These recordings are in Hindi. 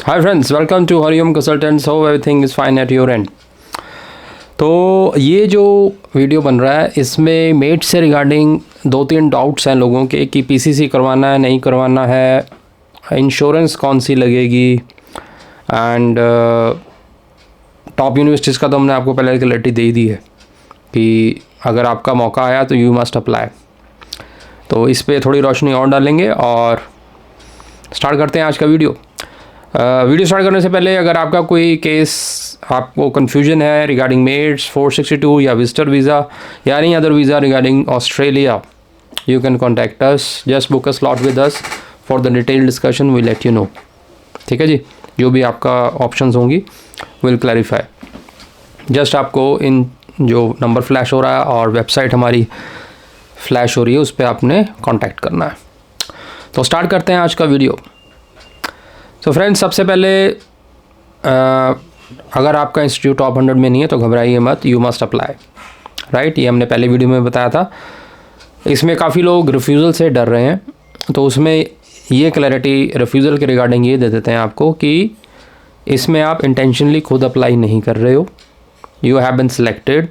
Hi friends, welcome to Hariom consultants. How everything is fine at your end. तो ये जो वीडियो बन रहा है इसमें मेट से रिगार्डिंग 2-3 डाउट्स हैं लोगों के कि पीसीसी करवाना है नहीं करवाना है, इंश्योरेंस कौन सी लगेगी, एंड टॉप यूनिवर्सिटीज़ का तो हमने आपको पहले क्लैरिटी दे ही दी है कि अगर आपका मौका आया तो यू मस्ट अप्लाई। तो इस पर थोड़ी रोशनी और डालेंगे और स्टार्ट करते हैं आज का वीडियो। वीडियो स्टार्ट करने से पहले अगर आपका कोई केस, आपको कन्फ्यूजन है रिगार्डिंग मेट्स 462 या विजिटर वीज़ा या any other visa regarding Australia, you can contact us, just book a slot with us for the detail discussion, we let you know. ठीक है जी, जो भी आपका ऑप्शंस होंगी विल क्लैरिफाई। जस्ट आपको इन जो नंबर फ्लैश हो रहा है और वेबसाइट हमारी फ्लैश हो रही है उस पर आपने कॉन्टैक्ट करना है। तो स्टार्ट करते हैं आज का वीडियो। तो फ्रेंड्स, सबसे पहले अगर आपका इंस्टीट्यूट टॉप 100 में नहीं है तो घबराइए मत, यू मस्ट अप्लाई, राइट। ये हमने पहले वीडियो में बताया था। इसमें काफ़ी लोग रिफ्यूज़ल से डर रहे हैं, तो उसमें ये क्लैरिटी रिफ्यूज़ल के रिगार्डिंग ये दे देते हैं आपको कि इसमें आप इंटेंशनली खुद अप्लाई नहीं कर रहे हो, you have been selected,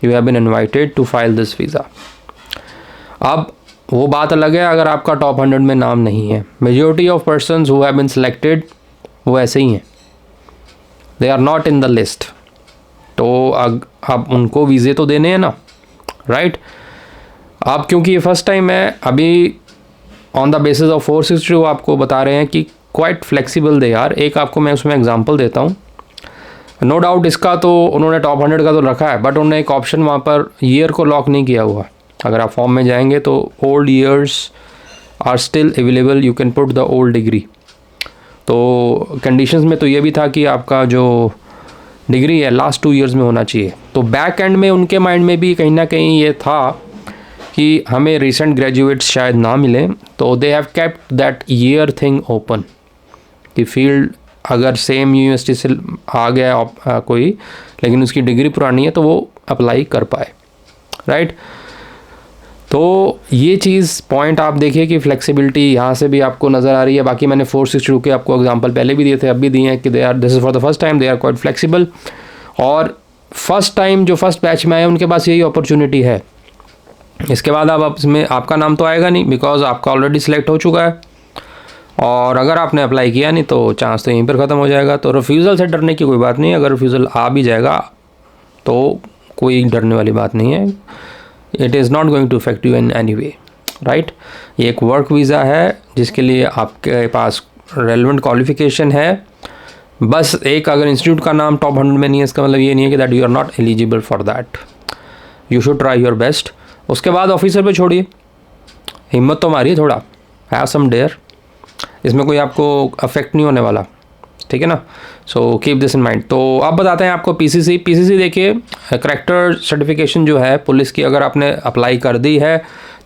you have been invited to file this visa. अब वो बात अलग है अगर आपका टॉप 100 में नाम नहीं है। Majority of persons who have been selected वो ऐसे ही हैं, they are not in the list. तो अब उनको वीज़े तो देने हैं ना, राइट। अब क्योंकि ये फर्स्ट टाइम है, अभी ऑन द बेसिस ऑफ 462 आपको बता रहे हैं कि क्वाइट फ्लेक्सिबल दे यार। एक आपको मैं उसमें एग्जांपल देता हूँ। नो डाउट इसका तो उन्होंने टॉप 100 का तो रखा है, बट उन्होंने एक ऑप्शन वहाँ पर ईयर को लॉक नहीं किया हुआ। अगर आप फॉर्म में जाएंगे तो old years are still available, you can put the old degree. तो कंडीशंस में तो ये भी था कि आपका जो डिग्री है लास्ट 2 ईयर्स में होना चाहिए। तो बैक एंड में उनके माइंड में भी कहीं ना कहीं ये था कि हमें रिसेंट ग्रेजुएट्स शायद ना मिले, तो they have kept that year thing open कि फील्ड अगर सेम यूनिवर्सिटी से आ गया कोई, लेकिन उसकी डिग्री पुरानी है तो वो अप्लाई कर पाए, राइट। तो ये चीज़ पॉइंट आप देखिए कि फ्लेक्सिबिलिटी यहाँ से भी आपको नज़र आ रही है। बाकी मैंने 462 के आपको एग्जांपल पहले भी दिए थे, अब भी दिए हैं कि they are, this is for the first time, they are quite flexible. और फर्स्ट टाइम जो फर्स्ट बैच में आए उनके पास यही अपॉर्चुनिटी है। इसके बाद अब इसमें आपका नाम तो आएगा नहीं, बिकॉज आपका ऑलरेडी सिलेक्ट हो चुका है, और अगर आपने अप्लाई किया नहीं तो चांस तो यहीं पर ख़त्म हो जाएगा। तो रिफ्यूज़ल से डरने की कोई बात नहीं है। अगर रिफ्यूज़ल आ भी जाएगा तो कोई डरने वाली बात नहीं है। It is not going to affect you in any way, right. ये एक वर्क वीज़ा है जिसके लिए आपके पास रेलेवेंट क्वालिफिकेशन है। बस एक अगर इंस्टीट्यूट का नाम टॉप 100 में नहीं है, इसका मतलब ये नहीं है कि that you are not eligible for that. You should try your best. उसके बाद ऑफिसर पे छोड़िए, हिम्मत तो मारिए थोड़ा, हैव सम डेयर। इसमें कोई आपको अफेक्ट नहीं होने वाला, ठीक है ना। So keep this in mind. तो अब बताते हैं आपको पीसीसी देखिए, करैक्टर सर्टिफिकेशन जो है पुलिस की, अगर आपने अप्लाई कर दी है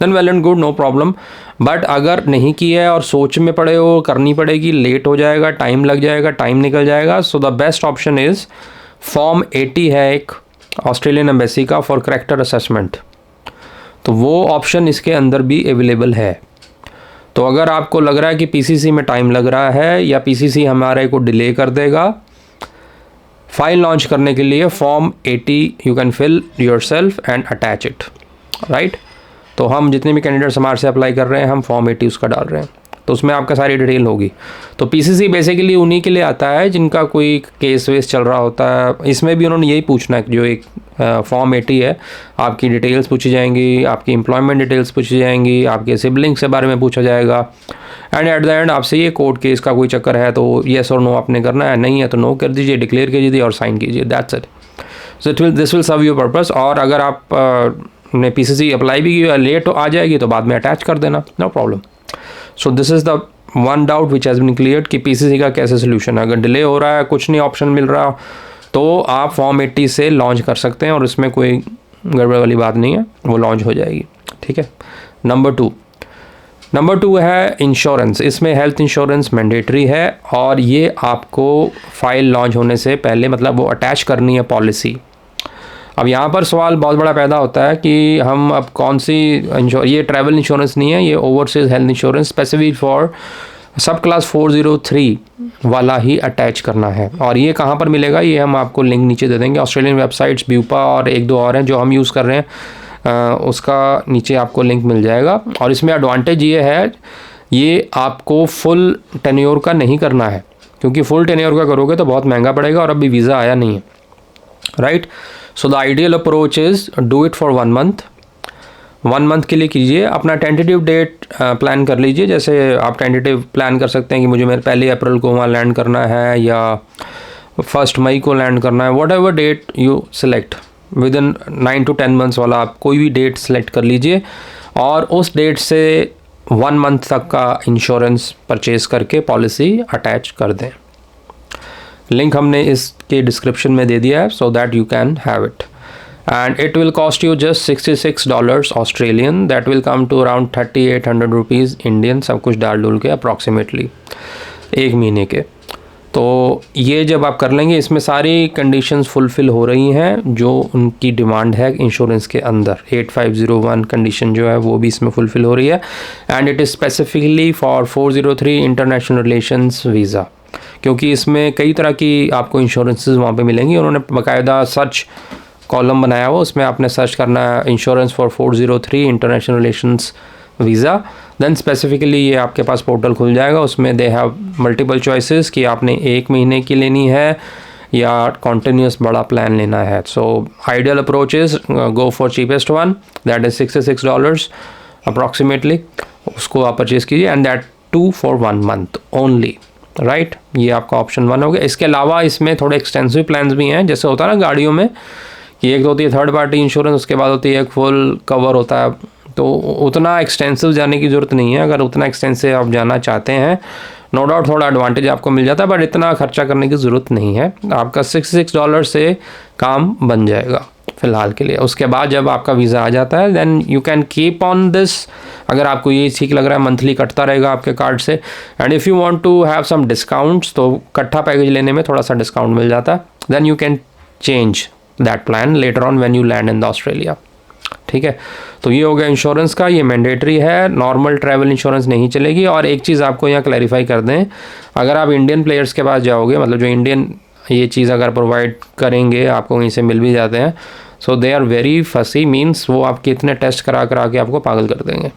then well and good, no problem. But अगर नहीं की है और सोच में पड़े हो, करनी पड़ेगी, लेट हो जाएगा, टाइम लग जाएगा, टाइम निकल जाएगा, so the best option is form 80 है एक ऑस्ट्रेलियन एम्बेसी का फॉर करैक्टर असेसमेंट। तो वो ऑप्शन इसके अंदर भी अवेलेबल है। तो अगर आपको लग रहा है कि पीसीसी में टाइम लग रहा है या पीसीसी हमारे को डिले कर देगा, फाइल लॉन्च करने के लिए form 80 you can fill yourself and attach it, right. तो हम जितने भी कैंडिडेट्स हमारे से अप्लाई कर रहे हैं, हम फॉर्म 80 उसका डाल रहे हैं, तो उसमें आपका सारी डिटेल होगी। तो पीसीसी बेसिकली उन्हीं के लिए आता है जिनका कोई केस वेस चल रहा होता है। इसमें भी उन्होंने यही पूछना है, जो एक फॉर्म 80 है, आपकी डिटेल्स पूछी जाएंगी, आपकी एम्प्लॉयमेंट डिटेल्स पूछी जाएंगी, आपके सिबलिंग्स के बारे में पूछा जाएगा, एंड एट द एंड आपसे ये कोर्ट केस का कोई चक्कर है तो येस और नो आपने करना है, नहीं है तो नो कर दीजिए, डिक्लेयर कीजिए और साइन कीजिए, that's it. So this will serve your purpose. और अगर आप ने पीसीसी अप्लाई भी किया, लेट आ जाएगी तो बाद में अटैच कर देना, no problem. So this is the one doubt which has been cleared कि पीसीसी का कैसे सोल्यूशन है। अगर डिले हो रहा है, कुछ नहीं ऑप्शन मिल रहा, तो आप फॉर्म 80 से लॉन्च कर सकते हैं और इसमें कोई गड़बड़ वाली बात नहीं है, वो लॉन्च हो जाएगी, ठीक है। नंबर टू है इंश्योरेंस। इसमें हेल्थ इंश्योरेंस मैंडेटरी है और ये आपको फाइल लॉन्च होने से पहले, मतलब वो अटैच करनी है पॉलिसी। अब यहाँ पर सवाल बहुत बड़ा पैदा होता है कि हम अब कौन सी ये ट्रैवल इंश्योरेंस नहीं है, ये overseas health insurance specific for सब क्लास 403 वाला ही अटैच करना है। और ये कहाँ पर मिलेगा, ये हम आपको लिंक नीचे दे देंगे। ऑस्ट्रेलियन वेबसाइट्स ब्यूपा और एक दो और हैं जो हम यूज़ कर रहे हैं, उसका नीचे आपको लिंक मिल जाएगा। और इसमें एडवांटेज ये है, ये आपको फुल टेन्योर का नहीं करना है, क्योंकि फुल टेन्योर का करोगे तो बहुत महंगा पड़ेगा और अभी वीज़ा आया नहीं है, right. So the ideal approach is do it for 1 month. 1 month के लिए कीजिए। अपना टेंटेटिव डेट प्लान कर लीजिए। जैसे आप टेंटेटिव प्लान कर सकते हैं कि मुझे मेरे 1 अप्रैल को वहाँ लैंड करना है या 1 मई को लैंड करना है। Whatever date you select within 9 to 10 months वाला आप कोई भी डेट सेलेक्ट कर लीजिए और उस डेट से 1 मंथ तक का इंश्योरेंस परचेज करके पॉलिसी अटैच कर दें। लिंक हमने इसके डिस्क्रिप्शन में दे दिया है, so that you can have it. And it will cost you just $66 Australian, that will come to around 3800 rupees Indian, सब कुछ डाल डूल के अप्रॉक्सीमेटली 1 महीने के। तो ये जब आप कर लेंगे, इसमें सारी कंडीशंस फुलफ़िल हो रही हैं जो उनकी डिमांड है इंश्योरेंस के अंदर। 8501 कंडीशन जो है वो भी इसमें फुलफ़िल हो रही है। And it is specifically for 403 international relations visa, क्योंकि इसमें कई तरह की आपको इंश्योरेंसेस वहाँ पे मिलेंगी। उन्होंने बाकायदा सर्च कॉलम बनाया हुआ, उसमें आपने सर्च करना है insurance for 403 international relations visa. Then specifically ये आपके पास पोर्टल खुल जाएगा, उसमें दे हैव मल्टीपल चॉइसेस कि आपने 1 महीने की लेनी है या कॉन्टिन्यूस बड़ा प्लान लेना है। So ideal approach is go for cheapest one, that is $66 approximately. उसको आप परचेज़ कीजिए and that too for 1 month only, right. ये आपका ऑप्शन 1 हो गया। इसके अलावा इसमें थोड़े एक्सटेंसिव प्लान्स भी हैं, जैसे होता है ना गाड़ियों में कि एक तो होती है थर्ड पार्टी इंश्योरेंस, उसके बाद होती है एक फुल कवर होता है। तो उतना एक्सटेंसिव जाने की ज़रूरत नहीं है। अगर उतना एक्सटेंसिव आप जाना चाहते हैं, नो डाउट थोड़ा एडवांटेज आपको मिल जाता है, बट इतना खर्चा करने की ज़रूरत नहीं है। आपका $66 से काम बन जाएगा फ़िलहाल के लिए। उसके बाद जब आपका वीज़ा आ जाता है, then you can keep on this. अगर आपको ये ठीक लग रहा है, मंथली कटता रहेगा आपके कार्ड से। And if you want to have some discounts, तो इकट्ठा पैकेज लेने में थोड़ा सा डिस्काउंट मिल जाता है। Then you can change that plan later on when you land in the Australia, ठीक है। तो ये हो गया इंश्योरेंस का, ये मैंडेटरी है। नॉर्मल ट्रैवल इंश्योरेंस नहीं चलेगी। और एक चीज़ आपको यहाँ क्लैरिफाई कर दें, अगर आप इंडियन प्लेयर्स के पास जाओगे, मतलब जो इंडियन ये चीज़ अगर प्रोवाइड करेंगे, आपको वहीं से मिल भी जाते हैं, सो दे आर वेरी फसी, मीन्स वो आपके इतने टेस्ट करा के आपको पागल कर देंगे।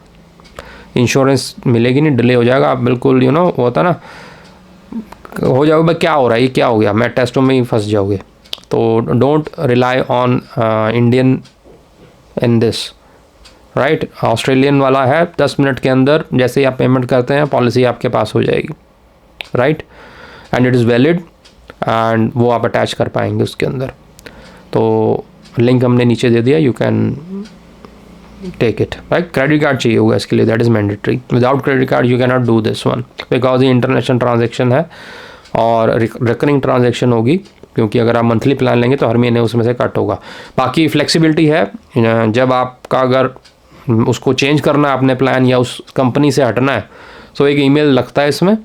इंश्योरेंस मिलेगी नहीं, डिले हो जाएगा, आप बिल्कुल यू नो होता ना हो जाओगे, क्या हो रहा है, ये क्या हो गया, मैं टेस्टों में ही फंस जाओगे। तो don't rely on Indian in this, right. Australian वाला है, 10 मिनट के अंदर जैसे ही आप पेमेंट करते हैं पॉलिसी आपके पास हो जाएगी, right. And it is valid and वो आप अटैच कर पाएंगे उसके अंदर। तो लिंक हमने नीचे दे दिया, you can take it, right. Credit card चाहिए होगा इसके लिए, that is mandatory. Without credit card you can not do this one, because ये इंटरनेशनल ट्रांजेक्शन है और रिकरिंग ट्रांजेक्शन होगी, क्योंकि अगर आप मंथली प्लान लेंगे तो हर महीने उसमें से कट होगा। बाकी फ्लेक्सिबिलिटी है, जब आपका अगर उसको चेंज करना है अपने प्लान या उस कंपनी से हटना है, तो एक ईमेल लगता है इसमें,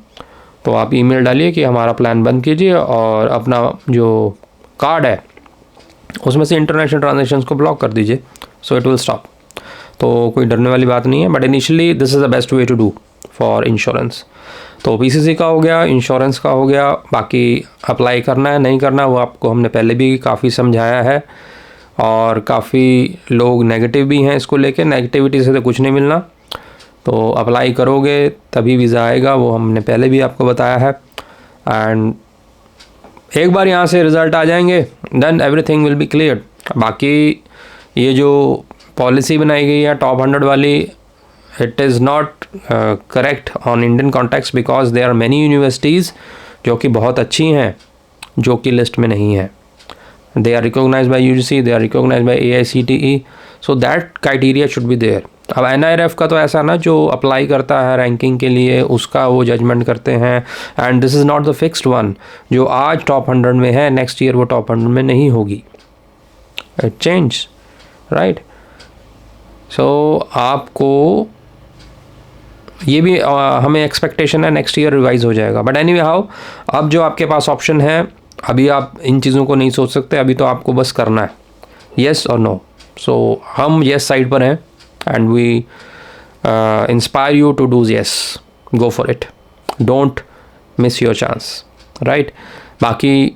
तो आप ईमेल डालिए कि हमारा प्लान बंद कीजिए और अपना जो कार्ड है उसमें से इंटरनेशनल ट्रांजेक्शन्स को ब्लॉक कर दीजिए, सो इट विल स्टॉप। तो कोई डरने वाली बात नहीं है, but initially this is the best way to do for insurance. तो पीसीसी का हो गया, इंश्योरेंस का हो गया। बाकी अप्लाई करना है नहीं करना वो आपको हमने पहले भी काफ़ी समझाया है, और काफ़ी लोग नेगेटिव भी हैं इसको लेके। नेगेटिविटी से तो कुछ नहीं मिलना, तो अप्लाई करोगे तभी वीज़ा आएगा, वो हमने पहले भी आपको बताया है। एंड एक बार यहाँ से रिज़ल्ट आ जाएंगे, then everything will be clear. बाकी ये जो पॉलिसी बनाई गई है टॉप 100 वाली, it is not correct on Indian context, because there are many universities जो कि बहुत अच्छी हैं जो कि लिस्ट में नहीं है। They are recognised by UGC, they are recognised by AICTE, so that criteria should be there. अब NIRF का तो ऐसा ना, जो अप्लाई करता है रैंकिंग के लिए उसका वो जजमेंट करते हैं, and this is not the fixed one. जो आज टॉप 100 में है, नेक्स्ट ईयर वो टॉप 100 में नहीं होगी, इट चेंज, राइट। सो आपको ये भी हमें एक्सपेक्टेशन है नेक्स्ट ईयर रिवाइज हो जाएगा। बट एनीवे हाउ, अब जो आपके पास ऑप्शन है, अभी आप इन चीज़ों को नहीं सोच सकते, अभी तो आपको बस करना है येस और नो। सो हम येस साइड पर हैं and we inspire you to do yes, go for it, don't miss your chance, right. बाकी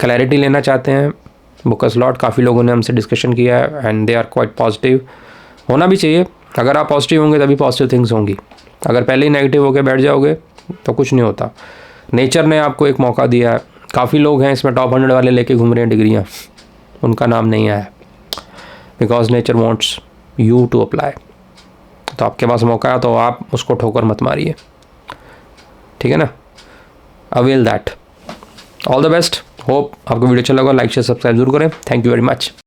क्लैरिटी लेना चाहते हैं, बुक अ स्लॉट, काफ़ी लोगों ने हमसे डिस्कशन किया है and they are quite positive. होना भी चाहिए, अगर आप पॉजिटिव होंगे तभी पॉजिटिव थिंग्स होंगी। अगर पहले ही नेगेटिव होकर बैठ जाओगे तो कुछ नहीं होता। नेचर ने आपको एक मौका दिया है, काफ़ी लोग हैं इसमें टॉप 100 वाले लेके घूम रहे हैं डिग्रियाँ, उनका नाम नहीं आया, because nature wants you to apply. तो आपके पास मौका है तो आप उसको ठोकर मत मारिए, ठीक है ना। Avail that. All the best. Hope आपको वीडियो अच्छा लगा, लाइक शेयर सब्सक्राइब जरूर करें। Thank you very much.